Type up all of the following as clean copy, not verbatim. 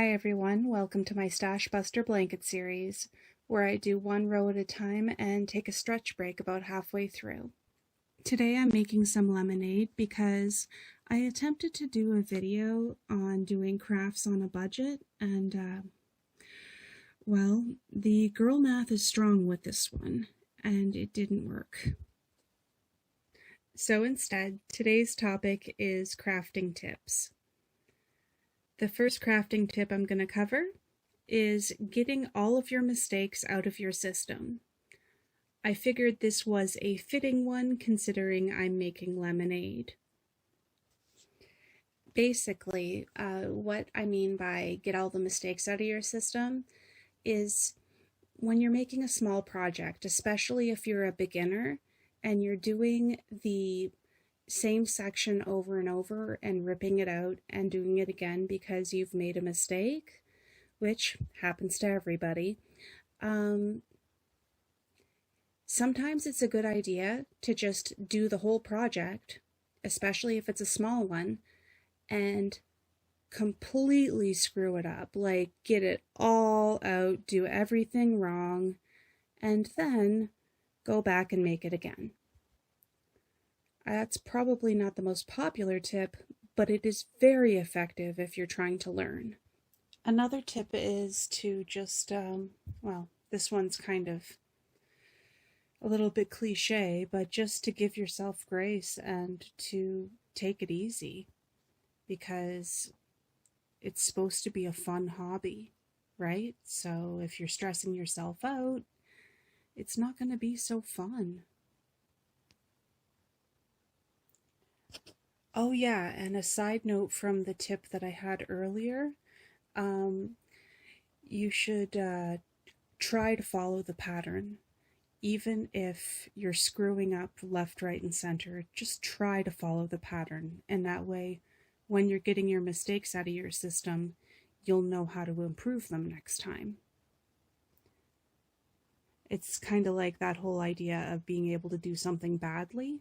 Hi everyone, welcome to my Stash Buster blanket series, where I do one row at a time and take a stretch break about halfway through. Today I'm making some lemonade because I attempted to do a video on doing crafts on a budget and well, the girl math is strong with this one and it didn't work. So instead, today's topic is crafting tips. The first crafting tip I'm going to cover is getting all of your mistakes out of your system. I figured this was a fitting one considering I'm making lemonade. Basically, what I mean by get all the mistakes out of your system is when you're making a small project, especially if you're a beginner and you're doing the same section over and over and ripping it out and doing it again because you've made a mistake, which happens to everybody. Sometimes it's a good idea to just do the whole project, especially if it's a small one, and completely screw it up, like get it all out, do everything wrong, and then go back and make it again. That's probably not the most popular tip, but it is very effective if you're trying to learn. Another tip is to just, well, this one's kind of a little bit cliche, but just to give yourself grace and to take it easy, because it's supposed to be a fun hobby, right? So if you're stressing yourself out, it's not going to be so fun. Oh yeah, and a side note from the tip that I had earlier, you should try to follow the pattern. Even if you're screwing up left, right, and center, just try to follow the pattern. And that way, when you're getting your mistakes out of your system, you'll know how to improve them next time. It's kind of like that whole idea of being able to do something badly.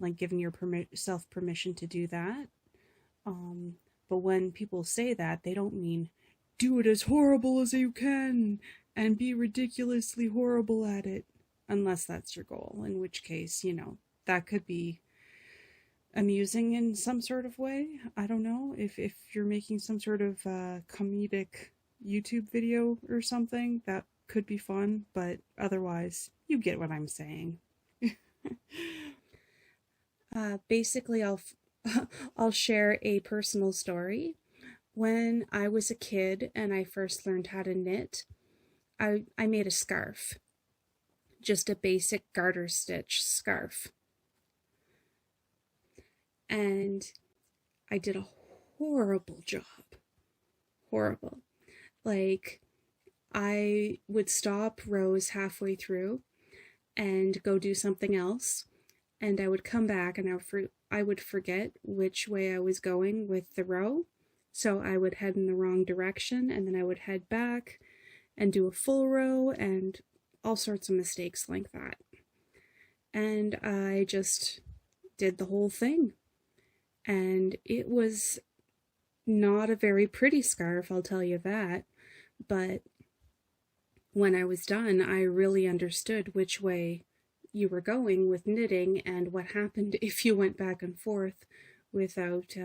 Like giving yourself permission to do that. But when people say that, they don't mean do it as horrible as you can and be ridiculously horrible at it, unless that's your goal, in which case, you know, that could be amusing in some sort of way. I don't know, if you're making some sort of comedic YouTube video or something, that could be fun, but otherwise, you get what I'm saying. Basically, I'll share a personal story. When I was a kid and I first learned how to knit, I made a scarf. Just a basic garter stitch scarf. And I did a horrible job. Horrible. Like, I would stop rows halfway through and go do something else. And I would come back and I would forget which way I was going with the row. So I would head in the wrong direction, and then I would head back and do a full row and all sorts of mistakes like that. And I just did the whole thing. And it was not a very pretty scarf, I'll tell you that. But when I was done, I really understood which way you were going with knitting and what happened if you went back and forth without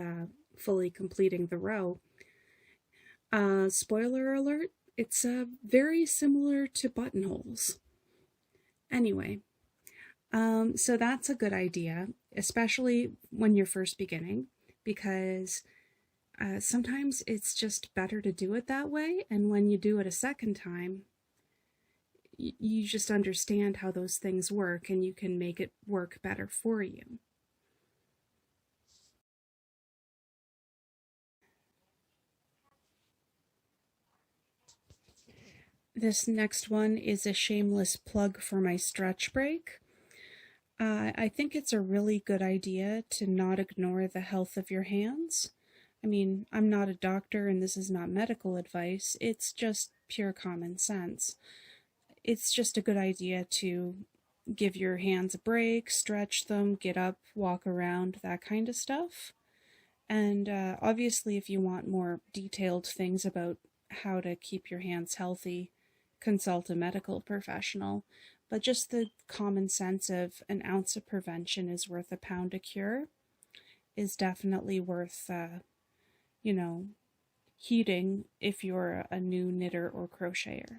fully completing the row. Spoiler alert, it's very similar to buttonholes. Anyway, so that's a good idea, especially when you're first beginning, because sometimes it's just better to do it that way, and when you do it a second time, you just understand how those things work and you can make it work better for you. This next one is a shameless plug for my stretch break. I think it's a really good idea to not ignore the health of your hands. I mean, I'm not a doctor and this is not medical advice, it's just pure common sense. It's just a good idea to give your hands a break, stretch them, get up, walk around, that kind of stuff. And obviously, if you want more detailed things about how to keep your hands healthy, consult a medical professional. But just the common sense of an ounce of prevention is worth a pound of cure is definitely worth, you know, heeding if you're a new knitter or crocheter.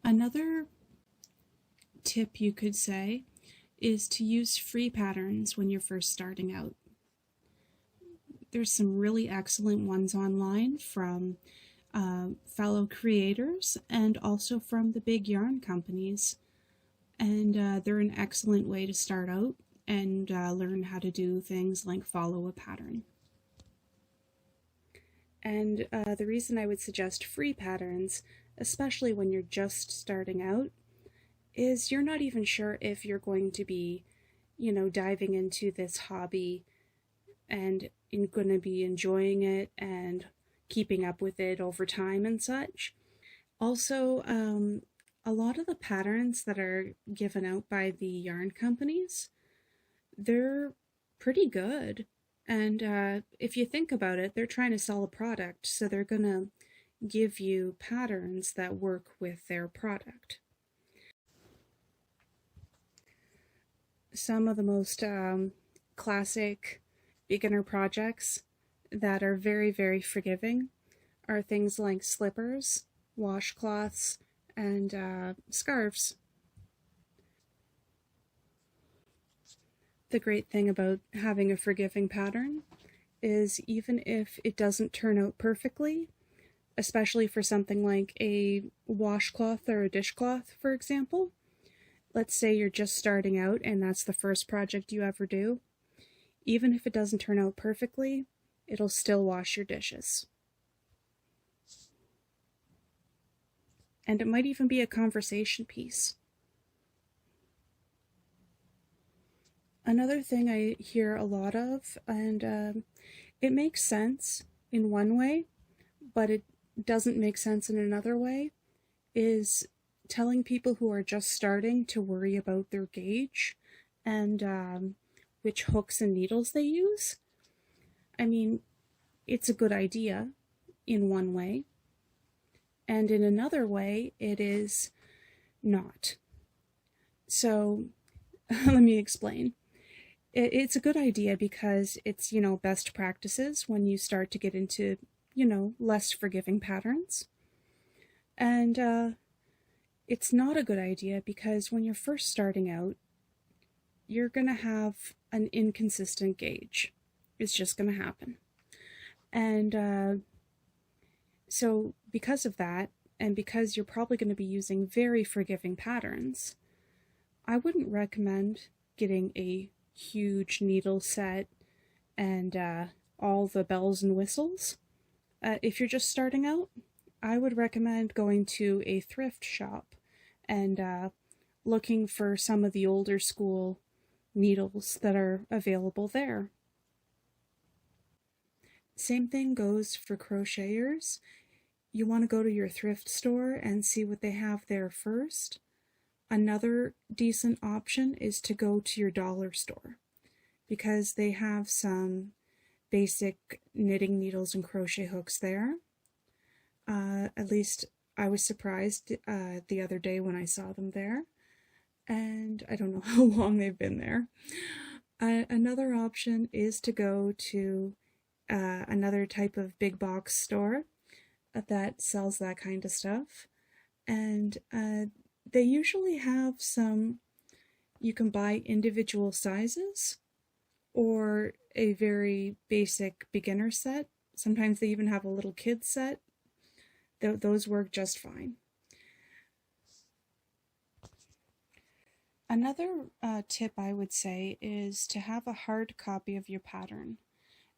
Another tip you could say is to use free patterns when you're first starting out. There's some really excellent ones online from fellow creators and also from the big yarn companies. And they're an excellent way to start out and learn how to do things like follow a pattern. And the reason I would suggest free patterns, especially when you're just starting out, is you're not even sure if you're going to be, diving into this hobby and going to be enjoying it and keeping up with it over time and such. Also, a lot of the patterns that are given out by the yarn companies, they're pretty good. And if you think about it, they're trying to sell a product, so they're going to give you patterns that work with their product. Some of the most classic beginner projects that are very, very forgiving are things like slippers, washcloths, and scarves. The great thing about having a forgiving pattern is even if it doesn't turn out perfectly, especially for something like a washcloth or a dishcloth, for example, let's say you're just starting out and that's the first project you ever do, even if it doesn't turn out perfectly, it'll still wash your dishes. And it might even be a conversation piece. Another thing I hear a lot of, and it makes sense in one way, but it doesn't make sense in another way, is telling people who are just starting to worry about their gauge and which hooks and needles they use. I mean, it's a good idea in one way, and in another way, it is not. So, let me explain. It's a good idea because it's, best practices when you start to get into, less forgiving patterns. And it's not a good idea because when you're first starting out, you're going to have an inconsistent gauge. It's just going to happen. And so because of that, and because you're probably going to be using very forgiving patterns, I wouldn't recommend getting a huge needle set and all the bells and whistles. If you're just starting out, I would recommend going to a thrift shop and looking for some of the older school needles that are available there. Same thing goes for crocheters. You want to go to your thrift store and see what they have there first. Another decent option is to go to your dollar store because they have some basic knitting needles and crochet hooks there. At least I was surprised the other day when I saw them there, and I don't know how long they've been there. Another option is to go to another type of big box store that sells that kind of stuff, and they usually have some, you can buy individual sizes or a very basic beginner set. Sometimes they even have a little kid set. Those work just fine. Another tip I would say is to have a hard copy of your pattern.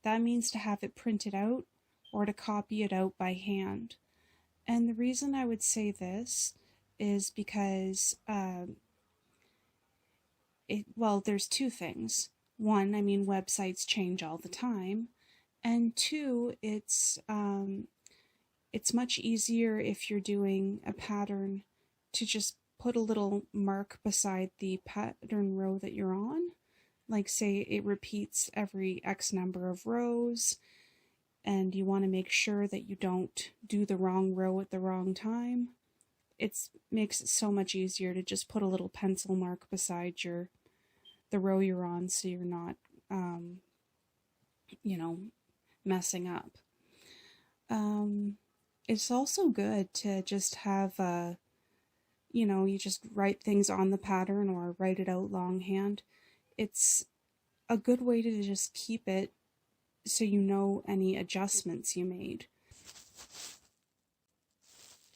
That means to have it printed out or to copy it out by hand. And the reason I would say this is because, there's two things. One, websites change all the time. And two, it's much easier if you're doing a pattern to just put a little mark beside the pattern row that you're on like say it repeats every X number of rows, and you want to make sure that you don't do the wrong row at the wrong time, it makes it so much easier to just put a little pencil mark beside the row you're on, so you're not you know, messing up. It's also good to just have you just write things on the pattern or write it out longhand. It's a good way to just keep it so you know any adjustments you made.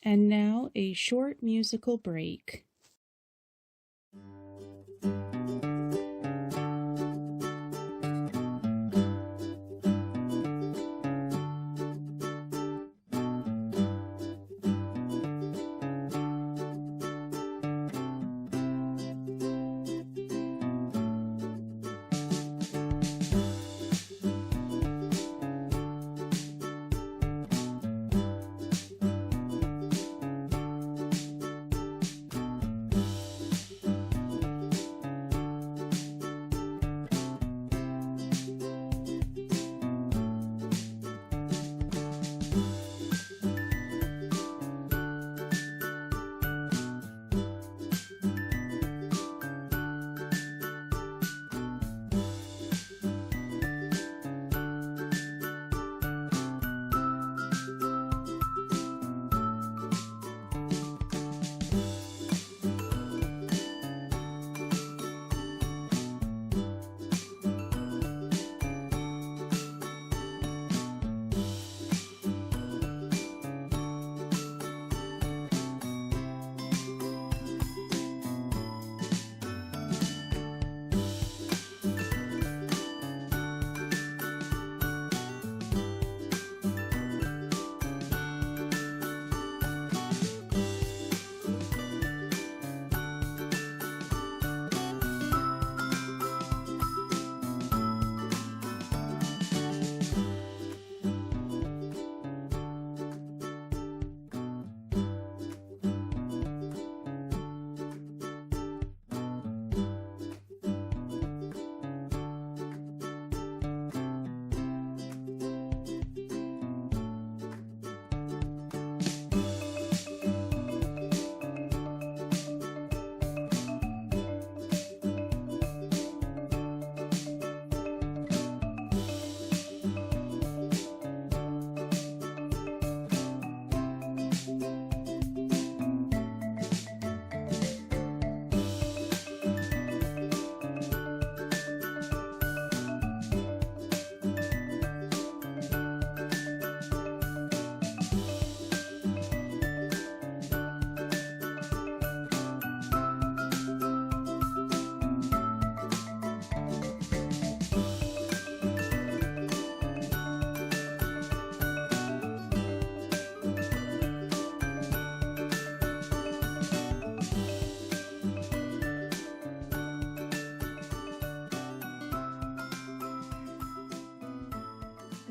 And now a short musical break.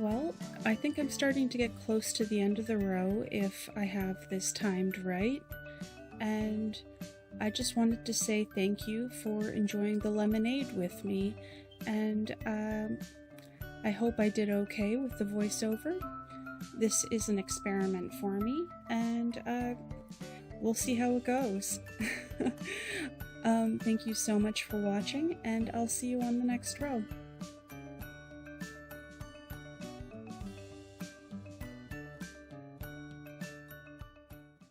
Well, I think I'm starting to get close to the end of the row if I have this timed right, and I just wanted to say thank you for enjoying the lemonade with me, and I hope I did okay with the voiceover. This is an experiment for me, and we'll see how it goes. Thank you so much for watching, and I'll see you on the next row.